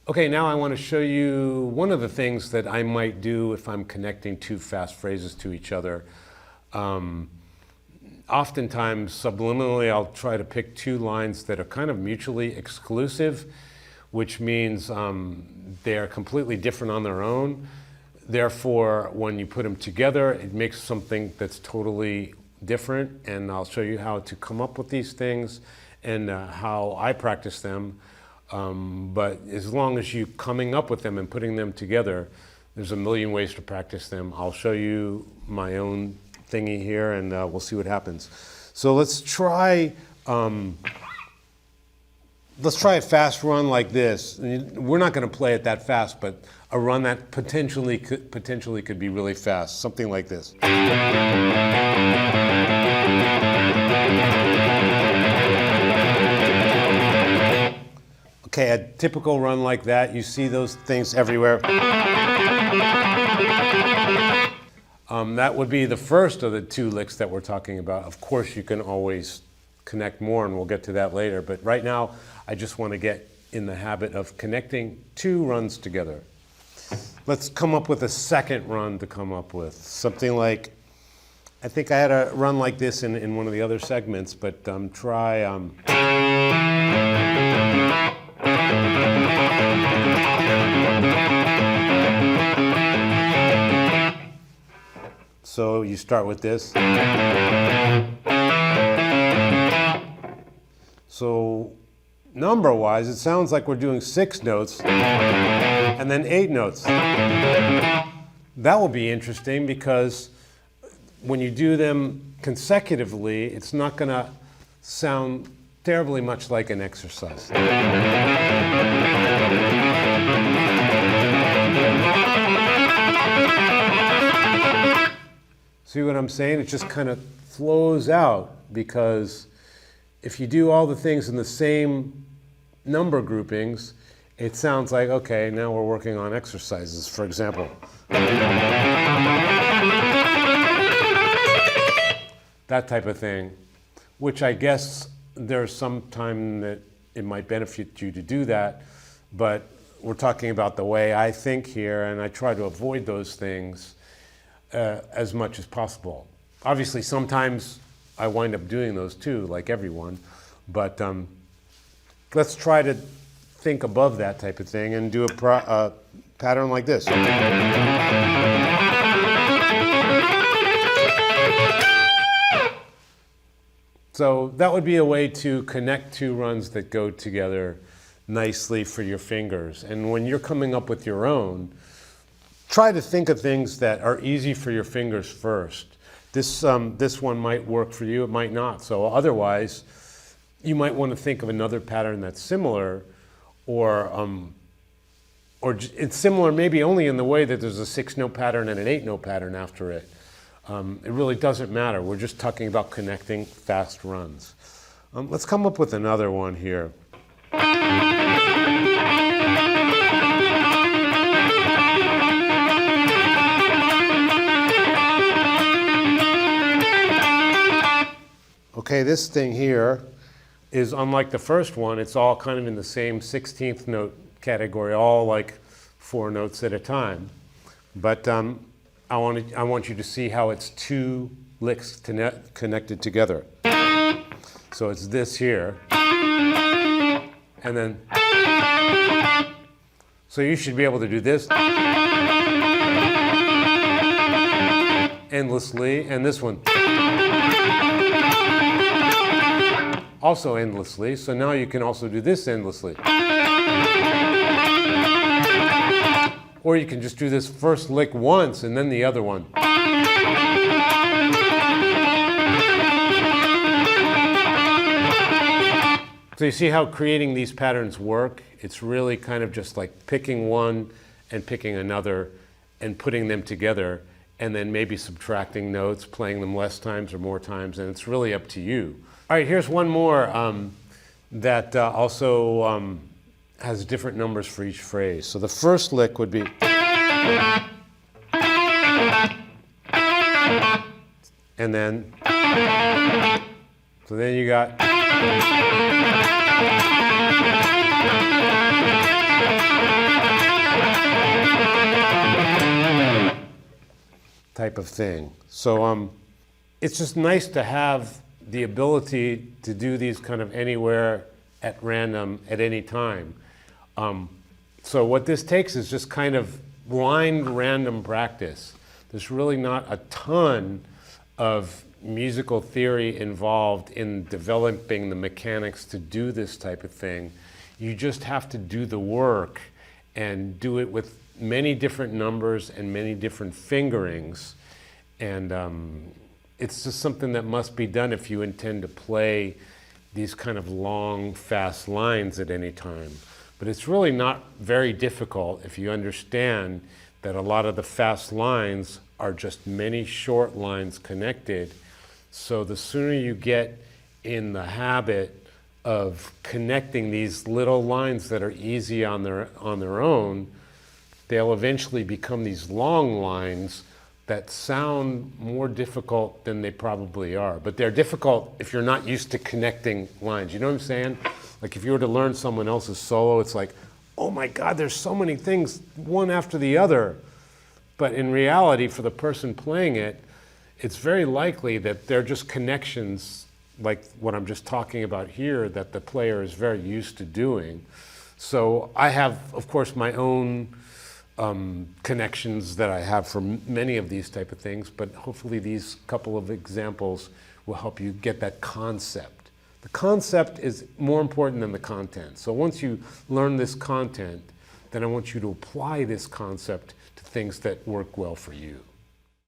Okay, now I want to show you one of the things that I might do if I'm connecting two fast phrases to each other. Oftentimes, subliminally, I'll try to pick two lines that are kind of mutually exclusive, which means they're completely different on their own. Therefore, when you put them together, it makes something that's totally different, and I'll show you how to come up with these things and how I practice them. But as long as you're coming up with them and putting them together, there's a million ways to practice them. I'll show you my own thingy here, and we'll see what happens. So let's try a fast run like this. We're not going to play it that fast, but a run that potentially could be really fast, something like this. Okay, a typical run like that, you see those things everywhere. That would be the first of the two licks that we're talking about. Of course, you can always connect more, and we'll get to that later. But right now, I just want to get in the habit of connecting two runs together. Let's come up with a second run to come up with. Something like, I think I had a run like this in one of the other segments, but try... So you start with this. So number-wise, it sounds like we're doing 6 notes and then 8 notes. That will be interesting because when you do them consecutively, it's not going to sound terribly much like an exercise. See what I'm saying? It just kind of flows out, because if you do all the things in the same number groupings, it sounds like, okay, now we're working on exercises, for example. That type of thing, which I guess there's some time that it might benefit you to do that, but we're talking about the way I think here, and I try to avoid those things as much as possible. Obviously, sometimes I wind up doing those too, like everyone, but let's try to think above that type of thing and do a pattern like this. So that would be a way to connect two runs that go together nicely for your fingers. And when you're coming up with your own, try to think of things that are easy for your fingers first. This one might work for you, it might not. So otherwise, you might want to think of another pattern that's similar, or it's similar maybe only in the way that there's a 6-note pattern and an 8-note pattern after it. It really doesn't matter. We're just talking about connecting fast runs. Let's come up with another one here. Okay, this thing here is unlike the first one. It's all kind of in the same 16th note category, all like 4 notes at a time. But I want you to see how it's 2 licks connected together. So it's this here, and then, so you should be able to do this endlessly, and this one also endlessly. So now you can also do this endlessly. Or you can just do this first lick once and then the other one. So you see how creating these patterns work? It's really kind of just like picking one and picking another and putting them together, and then maybe subtracting notes, playing them less times or more times, and it's really up to you. All right, here's one more that also has different numbers for each phrase. So the first lick would be, and then, so then you got, type of thing. So it's just nice to have the ability to do these kind of anywhere, at random, at any time. So what this takes is just kind of blind random practice. There's really not a ton of musical theory involved in developing the mechanics to do this type of thing. You just have to do the work and do it with many different numbers and many different fingerings. And it's just something that must be done if you intend to play these kind of long, fast lines at any time. But it's really not very difficult if you understand that a lot of the fast lines are just many short lines connected. So the sooner you get in the habit of connecting these little lines that are easy on their own, they'll eventually become these long lines that sound more difficult than they probably are. But they're difficult if you're not used to connecting lines. You know what I'm saying? Like if you were to learn someone else's solo, it's like, oh my God, there's so many things, one after the other. But in reality, for the person playing it, it's very likely that they're just connections like what I'm just talking about here that the player is very used to doing. So I have, of course, my own connections that I have for many of these type of things, but hopefully these couple of examples will help you get that concept. The concept is more important than the content. So once you learn this content, then I want you to apply this concept to things that work well for you.